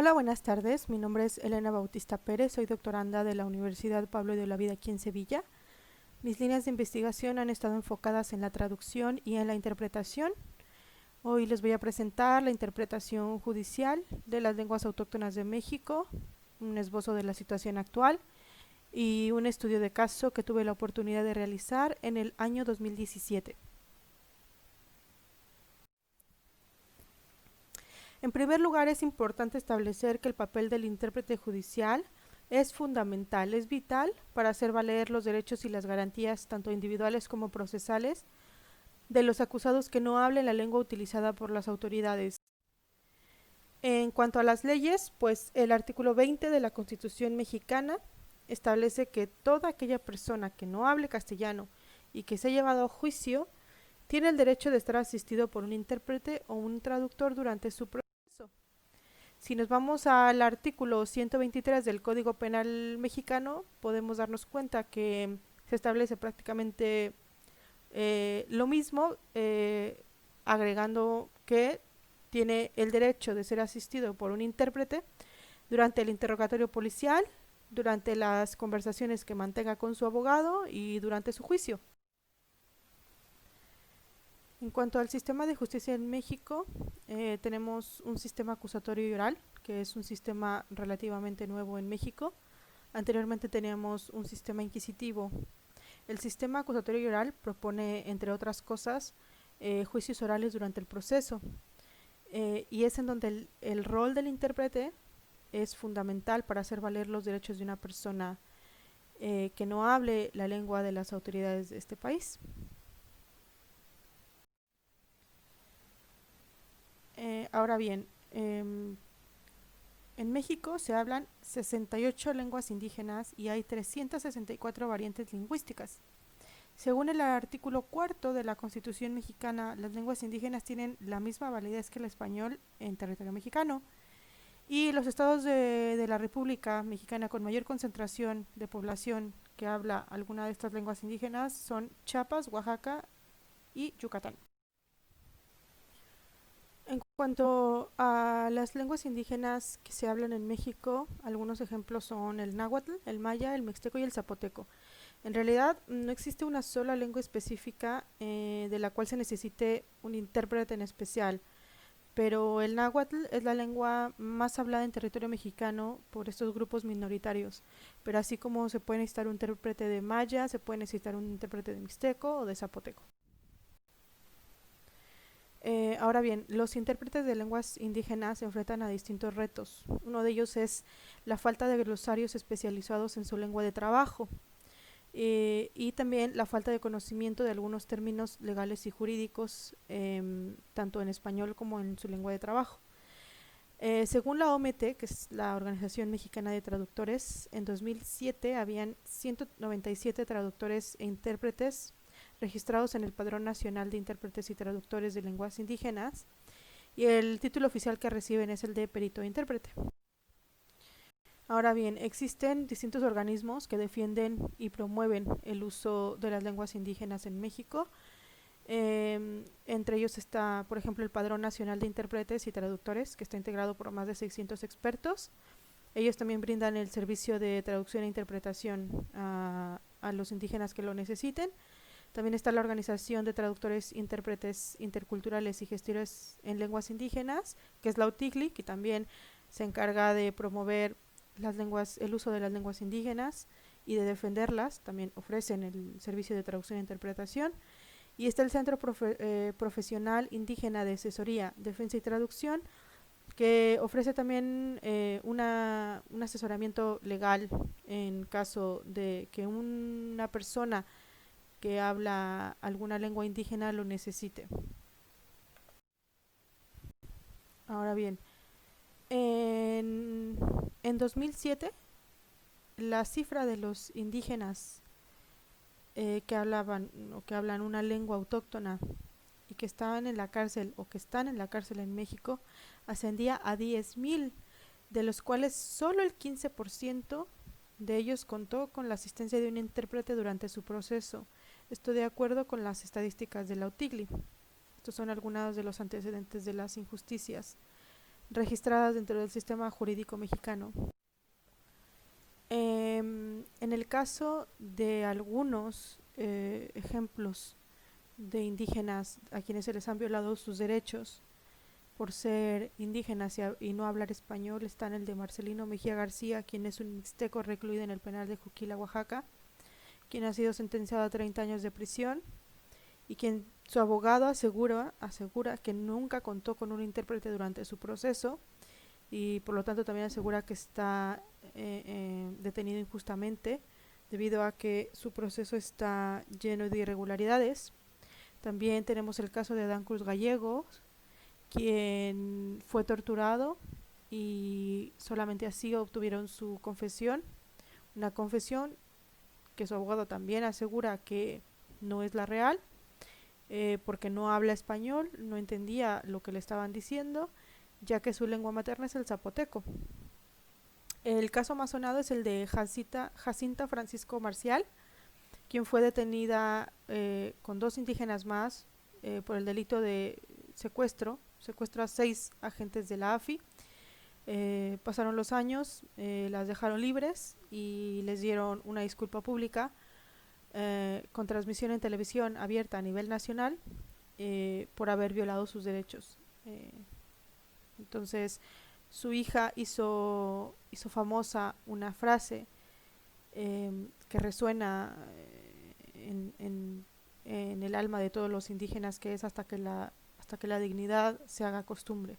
Hola, buenas tardes. Mi nombre es Elena Bautista Pérez, soy doctoranda de la Universidad Pablo de Olavide aquí en Sevilla. Mis líneas de investigación han estado enfocadas en la traducción y en la interpretación. Hoy les voy a presentar la interpretación judicial de las lenguas autóctonas de México, un esbozo de la situación actual y un estudio de caso que tuve la oportunidad de realizar en el año 2017. En primer lugar, es importante establecer que el papel del intérprete judicial es fundamental, es vital para hacer valer los derechos y las garantías, tanto individuales como procesales, de los acusados que no hablen la lengua utilizada por las autoridades. En cuanto a las leyes, pues el artículo 20 de la Constitución mexicana establece que toda aquella persona que no hable castellano y que se ha llevado a juicio tiene el derecho de estar asistido por un intérprete o un traductor durante su proceso. Si nos vamos al artículo 123 del Código Penal mexicano, podemos darnos cuenta que se establece prácticamente lo mismo, agregando que tiene el derecho de ser asistido por un intérprete durante el interrogatorio policial, durante las conversaciones que mantenga con su abogado y durante su juicio. En cuanto al sistema de justicia en México, tenemos un sistema acusatorio y oral, que es un sistema relativamente nuevo en México. Anteriormente teníamos un sistema inquisitivo. El sistema acusatorio y oral propone, entre otras cosas, juicios orales durante el proceso, y es en donde el rol del intérprete es fundamental para hacer valer los derechos de una persona que no hable la lengua de las autoridades de este país. Ahora bien, en México se hablan 68 lenguas indígenas y hay 364 variantes lingüísticas. Según el artículo cuarto de la Constitución mexicana, las lenguas indígenas tienen la misma validez que el español en territorio mexicano, y los estados de la República Mexicana con mayor concentración de población que habla alguna de estas lenguas indígenas son Chiapas, Oaxaca y Yucatán. En cuanto a las lenguas indígenas que se hablan en México, algunos ejemplos son el náhuatl, el maya, el mixteco y el zapoteco. En realidad no existe una sola lengua específica de la cual se necesite un intérprete en especial, pero el náhuatl es la lengua más hablada en territorio mexicano por estos grupos minoritarios. Pero así como se puede necesitar un intérprete de maya, se puede necesitar un intérprete de mixteco o de zapoteco. Ahora bien, los intérpretes de lenguas indígenas se enfrentan a distintos retos. Uno de ellos es la falta de glosarios especializados en su lengua de trabajo, y también la falta de conocimiento de algunos términos legales y jurídicos, tanto en español como en su lengua de trabajo. Según la OMT, que es la Organización Mexicana de Traductores, en 2007 habían 197 traductores e intérpretes registrados en el Padrón Nacional de Intérpretes y Traductores de Lenguas Indígenas, y el título oficial que reciben es el de perito e intérprete. Ahora bien, existen distintos organismos que defienden y promueven el uso de las lenguas indígenas en México. Entre ellos está, por ejemplo, el Padrón Nacional de Intérpretes y Traductores, que está integrado por más de 600 expertos. Ellos también brindan el servicio de traducción e interpretación a los indígenas que lo necesiten. También está la Organización de Traductores, Intérpretes Interculturales y Gestores en Lenguas Indígenas, que es la UTIGLI, que también se encarga de promover las lenguas, el uso de las lenguas indígenas y de defenderlas. También ofrecen el servicio de traducción e interpretación. Y está el Centro Profesional Indígena de Asesoría, Defensa y Traducción, que ofrece también un asesoramiento legal en caso de que una persona que habla alguna lengua indígena lo necesite. Ahora bien, en, en 2007 la cifra de los indígenas que hablaban o que hablan una lengua autóctona y que estaban en la cárcel o que están en la cárcel en México ascendía a 10.000, de los cuales solo el 15% de ellos contó con la asistencia de un intérprete durante su proceso. Esto de acuerdo con las estadísticas de la UTIGLI. Estos son algunos de los antecedentes de las injusticias. registradas dentro del sistema jurídico mexicano. En el caso de algunos ejemplos de indígenas a quienes se les han violado sus derechos por ser indígenas y no hablar español, están el de Marcelino Mejía García, quien es un mixteco recluido en el penal de Juquila, Oaxaca, quien ha sido sentenciado a 30 años de prisión y quien su abogado asegura que nunca contó con un intérprete durante su proceso y por lo tanto también asegura que está detenido injustamente debido a que su proceso está lleno de irregularidades. También tenemos el caso de Adán Cruz Gallegos, quien fue torturado y solamente así obtuvieron su confesión, una confesión que su abogado también asegura que no es la real, porque no habla español, no entendía lo que le estaban diciendo, ya que su lengua materna es el zapoteco. El caso más sonado es el de Jacinta Francisco Marcial, quien fue detenida con 2 indígenas más por el delito de secuestro a 6 agentes de la AFI. Pasaron los años, las dejaron libres y les dieron una disculpa pública con transmisión en televisión abierta a nivel nacional por haber violado sus derechos. Entonces su hija hizo famosa una frase que resuena en el alma de todos los indígenas, que es hasta que la dignidad se haga costumbre.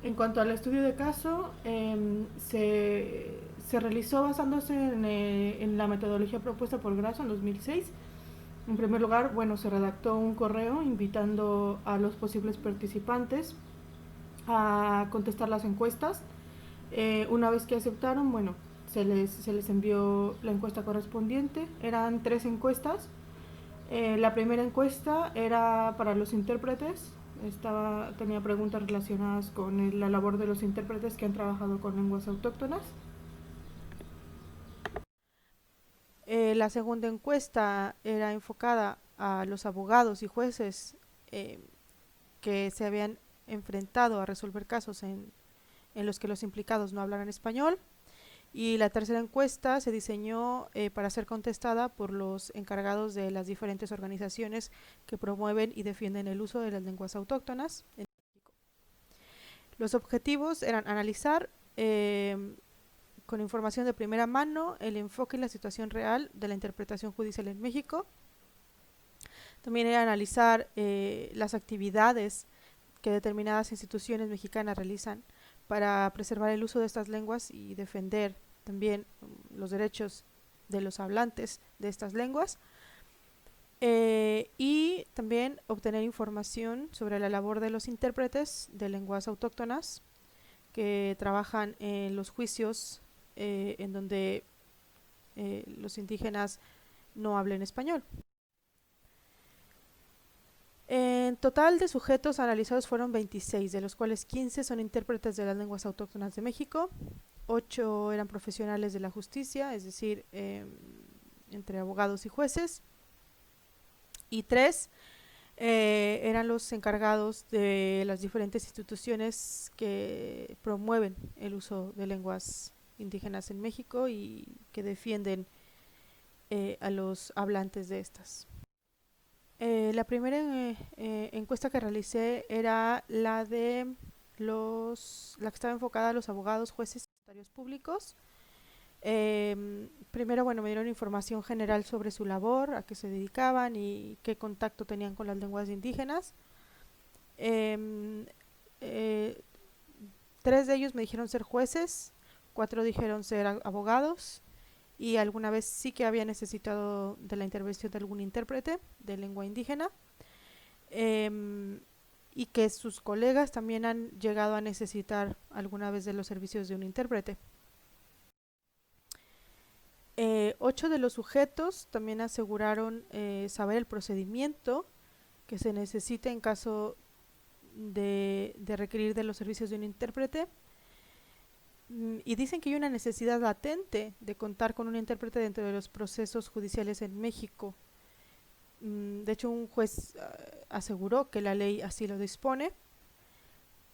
En cuanto al estudio de caso, se realizó basándose en la metodología propuesta por Grasso en 2006. En primer lugar, se redactó un correo invitando a los posibles participantes a contestar las encuestas. Una vez que aceptaron, se les envió la encuesta correspondiente. Eran 3 encuestas. La primera encuesta era para los intérpretes. Tenía preguntas relacionadas con la labor de los intérpretes que han trabajado con lenguas autóctonas. La segunda encuesta era enfocada a los abogados y jueces que se habían enfrentado a resolver casos en los que los implicados no hablaran español. Y la tercera encuesta se diseñó para ser contestada por los encargados de las diferentes organizaciones que promueven y defienden el uso de las lenguas autóctonas en México. Los objetivos eran analizar con información de primera mano el enfoque y la situación real de la interpretación judicial en México. También era analizar las actividades que determinadas instituciones mexicanas realizan para preservar el uso de estas lenguas y defender también los derechos de los hablantes de estas lenguas, y también obtener información sobre la labor de los intérpretes de lenguas autóctonas que trabajan en los juicios en donde los indígenas no hablen español. En total de sujetos analizados fueron 26, de los cuales 15 son intérpretes de las lenguas autóctonas de México, 8 eran profesionales de la justicia, es decir, entre abogados y jueces, y 3 eran los encargados de las diferentes instituciones que promueven el uso de lenguas indígenas en México y que defienden a los hablantes de estas. La primera encuesta que realicé era la que estaba enfocada a los abogados, jueces y secretarios públicos. Primero, me dieron información general sobre su labor, a qué se dedicaban y qué contacto tenían con las lenguas indígenas. 3 de ellos me dijeron ser jueces, 4 dijeron ser abogados y alguna vez sí que había necesitado de la intervención de algún intérprete de lengua indígena, y que sus colegas también han llegado a necesitar alguna vez de los servicios de un intérprete. 8 de los sujetos también aseguraron saber el procedimiento que se necesita en caso de requerir de los servicios de un intérprete, y dicen que hay una necesidad latente de contar con un intérprete dentro de los procesos judiciales en México. De hecho, un juez aseguró que la ley así lo dispone.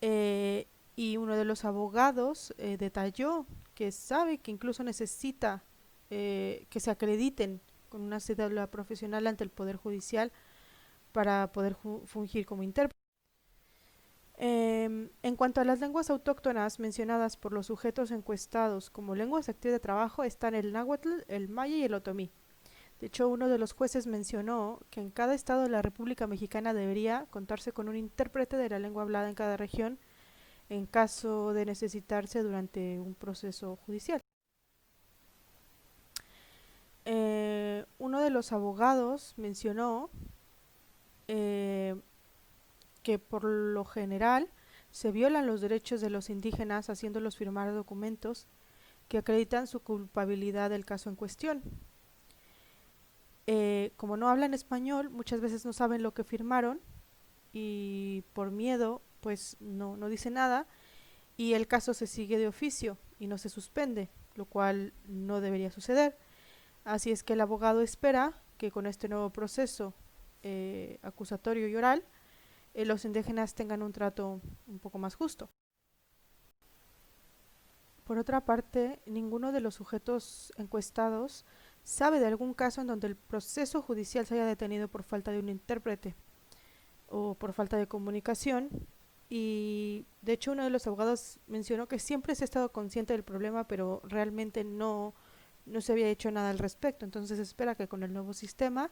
Eh, y uno de los abogados detalló que sabe que incluso necesita que se acrediten con una cédula profesional ante el Poder Judicial para poder fungir como intérprete. En cuanto a las lenguas autóctonas mencionadas por los sujetos encuestados como lenguas activas de trabajo están el náhuatl, el maya y el otomí. De hecho, uno de los jueces mencionó que en cada estado de la República Mexicana debería contarse con un intérprete de la lengua hablada en cada región en caso de necesitarse durante un proceso judicial. Uno de los abogados mencionó eh, que por lo general se violan los derechos de los indígenas haciéndolos firmar documentos que acreditan su culpabilidad del caso en cuestión. Como no hablan español, muchas veces no saben lo que firmaron y por miedo pues no dice nada y el caso se sigue de oficio y no se suspende, lo cual no debería suceder. Así es que el abogado espera que con este nuevo proceso acusatorio y oral los indígenas tengan un trato un poco más justo. Por otra parte, ninguno de los sujetos encuestados sabe de algún caso en donde el proceso judicial se haya detenido por falta de un intérprete o por falta de comunicación. Y de hecho uno de los abogados mencionó que siempre se ha estado consciente del problema, pero realmente no se había hecho nada al respecto. Entonces se espera que con el nuevo sistema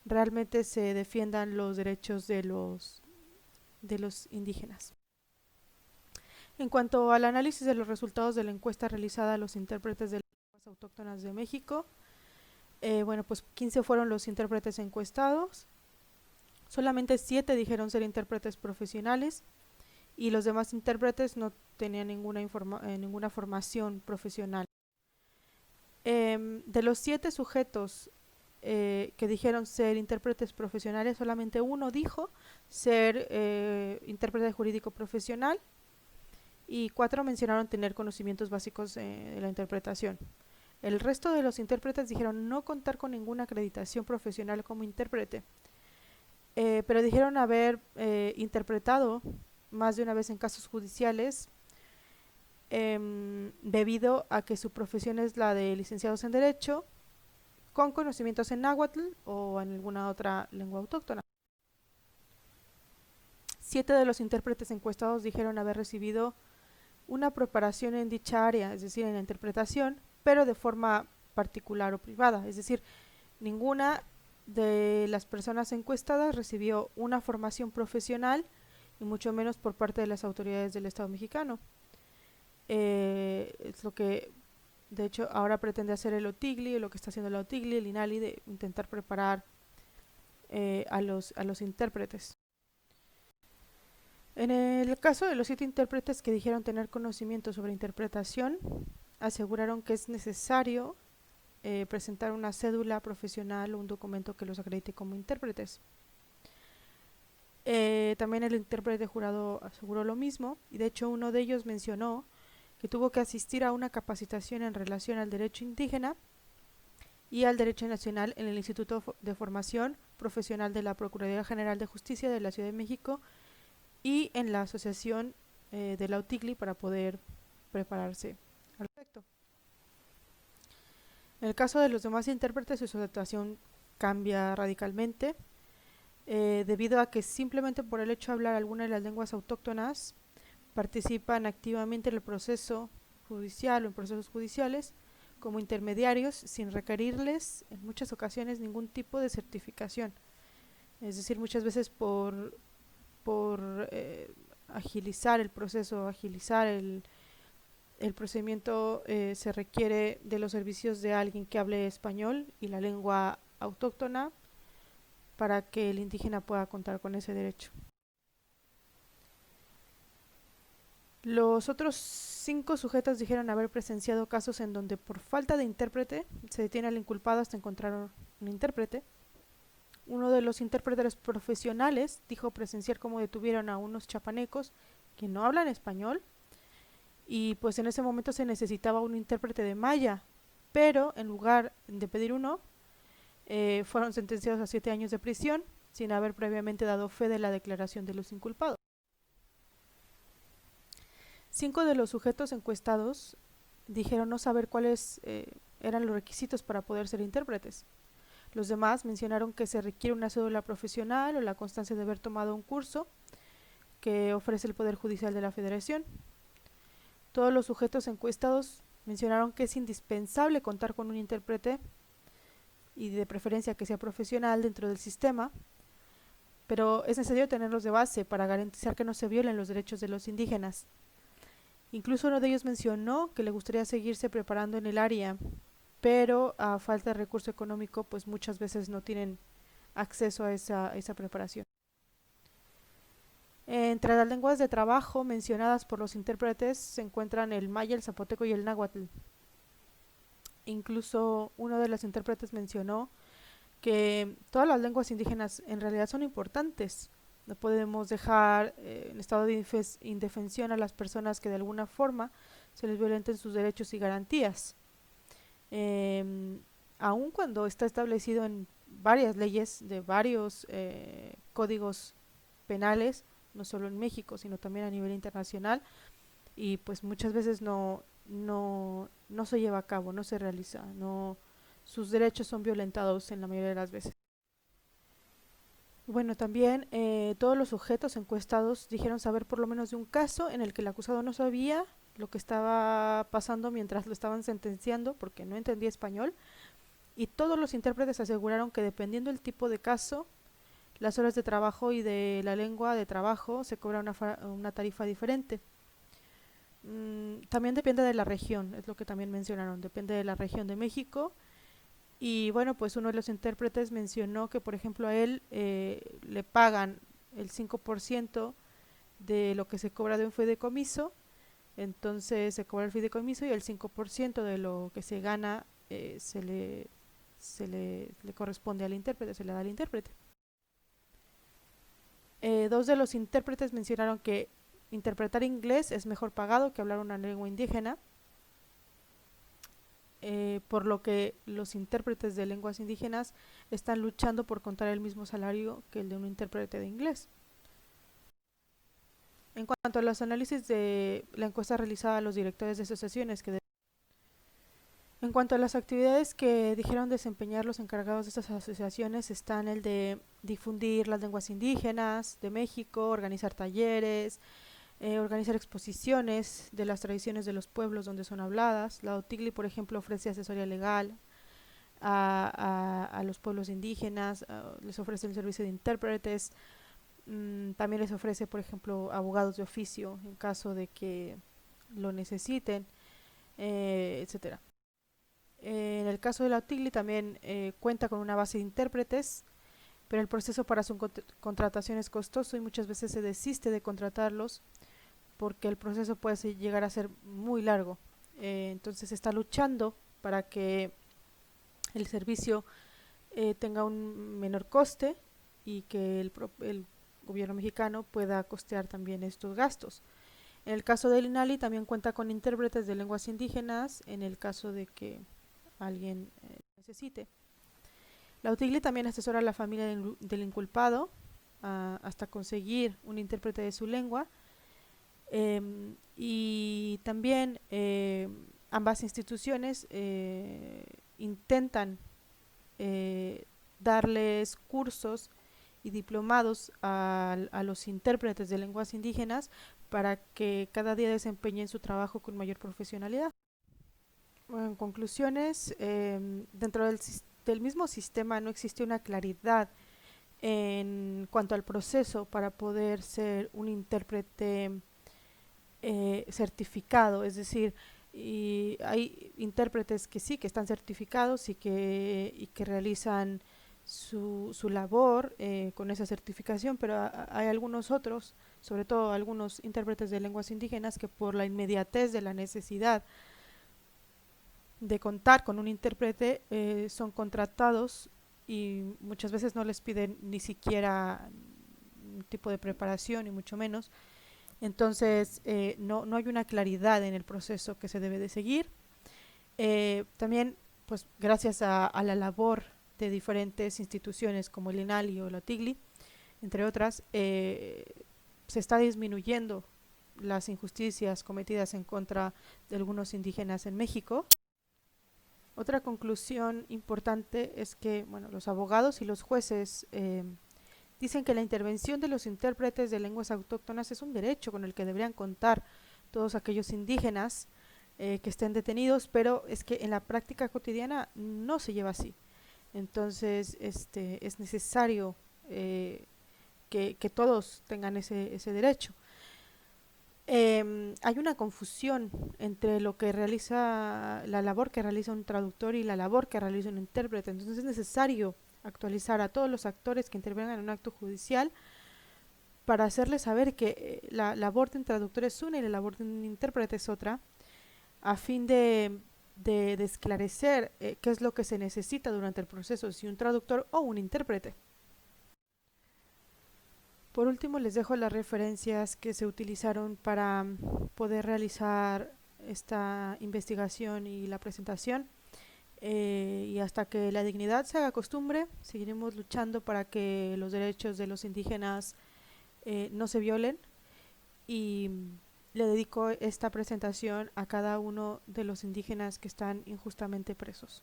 realmente se defiendan los derechos de los indígenas. En cuanto al análisis de los resultados de la encuesta realizada a los intérpretes de las lenguas autóctonas de México, bueno, pues 15 fueron los intérpretes encuestados, solamente 7 dijeron ser intérpretes profesionales y los demás intérpretes no tenían ninguna formación profesional. De los 7 sujetos que dijeron ser intérpretes profesionales, solamente uno dijo ser intérprete jurídico profesional y 4 mencionaron tener conocimientos básicos de la interpretación. El resto de los intérpretes dijeron no contar con ninguna acreditación profesional como intérprete, pero dijeron haber interpretado más de una vez en casos judiciales debido a que su profesión es la de licenciados en Derecho con conocimientos en náhuatl o en alguna otra lengua autóctona. 7 de los intérpretes encuestados dijeron haber recibido una preparación en dicha área, es decir, en la interpretación, pero de forma particular o privada, es decir, ninguna de las personas encuestadas recibió una formación profesional y mucho menos por parte de las autoridades del Estado mexicano. Es lo que de hecho ahora pretende hacer el OTIGLI, lo que está haciendo el OTIGLI, el INALI, de intentar preparar a los intérpretes. En el caso de los 7 intérpretes que dijeron tener conocimiento sobre interpretación, aseguraron que es necesario presentar una cédula profesional o un documento que los acredite como intérpretes. También el intérprete jurado aseguró lo mismo y de hecho uno de ellos mencionó que tuvo que asistir a una capacitación en relación al derecho indígena y al derecho nacional en el Instituto de Formación Profesional de la Procuraduría General de Justicia de la Ciudad de México y en la asociación de la UTIGLI para poder prepararse al respecto. En el caso de los demás intérpretes, su situación cambia radicalmente debido a que simplemente por el hecho de hablar alguna de las lenguas autóctonas participan activamente en el proceso judicial o en procesos judiciales como intermediarios sin requerirles en muchas ocasiones ningún tipo de certificación. Es decir, muchas veces por agilizar el proceso, agilizar el procedimiento se requiere de los servicios de alguien que hable español y la lengua autóctona para que el indígena pueda contar con ese derecho. Los otros 5 sujetos dijeron haber presenciado casos en donde por falta de intérprete se detiene al inculpado hasta encontrar un intérprete. Uno de los intérpretes profesionales dijo presenciar cómo detuvieron a unos chapanecos que no hablan español y pues en ese momento se necesitaba un intérprete de maya, pero en lugar de pedir uno, fueron sentenciados a 7 años de prisión sin haber previamente dado fe de la declaración de los inculpados. 5 de los sujetos encuestados dijeron no saber cuáles eran los requisitos para poder ser intérpretes. Los demás mencionaron que se requiere una cédula profesional o la constancia de haber tomado un curso que ofrece el Poder Judicial de la Federación. Todos los sujetos encuestados mencionaron que es indispensable contar con un intérprete y de preferencia que sea profesional dentro del sistema, pero es necesario tenerlos de base para garantizar que no se violen los derechos de los indígenas. Incluso uno de ellos mencionó que le gustaría seguirse preparando en el área, pero a falta de recurso económico, pues muchas veces no tienen acceso a esa preparación. Entre las lenguas de trabajo mencionadas por los intérpretes se encuentran el maya, el zapoteco y el náhuatl. Incluso uno de los intérpretes mencionó que todas las lenguas indígenas en realidad son importantes. No podemos dejar en estado de indefensión a las personas que de alguna forma se les violenten sus derechos y garantías. Aun cuando está establecido en varias leyes de varios códigos penales, no solo en México, sino también a nivel internacional, y pues muchas veces no se lleva a cabo, no se realiza, sus derechos son violentados en la mayoría de las veces. Bueno, también todos los sujetos encuestados dijeron saber por lo menos de un caso en el que el acusado no sabía lo que estaba pasando mientras lo estaban sentenciando porque no entendía español, y todos los intérpretes aseguraron que dependiendo del tipo de caso, las horas de trabajo y de la lengua de trabajo se cobra una tarifa diferente. También depende de la región, es lo que también mencionaron, depende de la región de México. Y bueno, pues uno de los intérpretes mencionó que por ejemplo a él le pagan el 5% de lo que se cobra de un fideicomiso, entonces se cobra el fideicomiso y el 5% de lo que se gana le corresponde al intérprete, se le da al intérprete. Dos de los intérpretes mencionaron que interpretar inglés es mejor pagado que hablar una lengua indígena, por lo que los intérpretes de lenguas indígenas están luchando por contar el mismo salario que el de un intérprete de inglés. En cuanto a los análisis de la encuesta realizada a los directores de asociaciones en cuanto a las actividades que dijeron desempeñar los encargados de estas asociaciones, están el de difundir las lenguas indígenas de México, organizar talleres, organizar exposiciones de las tradiciones de los pueblos donde son habladas. La OTIGLI, por ejemplo, ofrece asesoría legal a los pueblos indígenas, les ofrece el servicio de intérpretes, también les ofrece, por ejemplo, abogados de oficio en caso de que lo necesiten, etcétera. En el caso de la OTIGLI también cuenta con una base de intérpretes, pero el proceso para su contratación es costoso y muchas veces se desiste de contratarlos porque el proceso puede llegar a ser muy largo. Entonces se está luchando para que el servicio tenga un menor coste y que el gobierno mexicano pueda costear también estos gastos. En el caso del INALI también cuenta con intérpretes de lenguas indígenas en el caso de que alguien necesite. La UTIGLI también asesora a la familia del inculpado hasta conseguir un intérprete de su lengua, y también ambas instituciones intentan darles cursos y diplomados a los intérpretes de lenguas indígenas para que cada día desempeñen su trabajo con mayor profesionalidad. Bueno, en conclusiones, dentro del mismo sistema no existe una claridad en cuanto al proceso para poder ser un intérprete certificado, es decir, y hay intérpretes que sí, que están certificados y que realizan su labor con esa certificación, pero hay algunos otros, sobre todo algunos intérpretes de lenguas indígenas, que por la inmediatez de la necesidad de contar con un intérprete son contratados y muchas veces no les piden ni siquiera un tipo de preparación y mucho menos. Entonces no hay una claridad en el proceso que se debe de seguir. También pues gracias a la labor de diferentes instituciones como el INALI o la TIGLI, entre otras, se está disminuyendo las injusticias cometidas en contra de algunos indígenas en México. Otra conclusión importante es que, bueno, los abogados y los jueces dicen que la intervención de los intérpretes de lenguas autóctonas es un derecho con el que deberían contar todos aquellos indígenas que estén detenidos, pero es que en la práctica cotidiana no se lleva así. Entonces, es necesario que todos tengan ese derecho. Hay una confusión entre lo que realiza, la labor que realiza un traductor y la labor que realiza un intérprete. Entonces es necesario actualizar a todos los actores que intervengan en un acto judicial para hacerles saber que la labor de un traductor es una y la labor de un intérprete es otra, a fin de esclarecer qué es lo que se necesita durante el proceso, si un traductor o un intérprete. Por último, les dejo las referencias que se utilizaron para poder realizar esta investigación y la presentación. Y hasta que la dignidad se haga costumbre, seguiremos luchando para que los derechos de los indígenas no se violen. Y le dedico esta presentación a cada uno de los indígenas que están injustamente presos.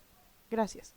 Gracias.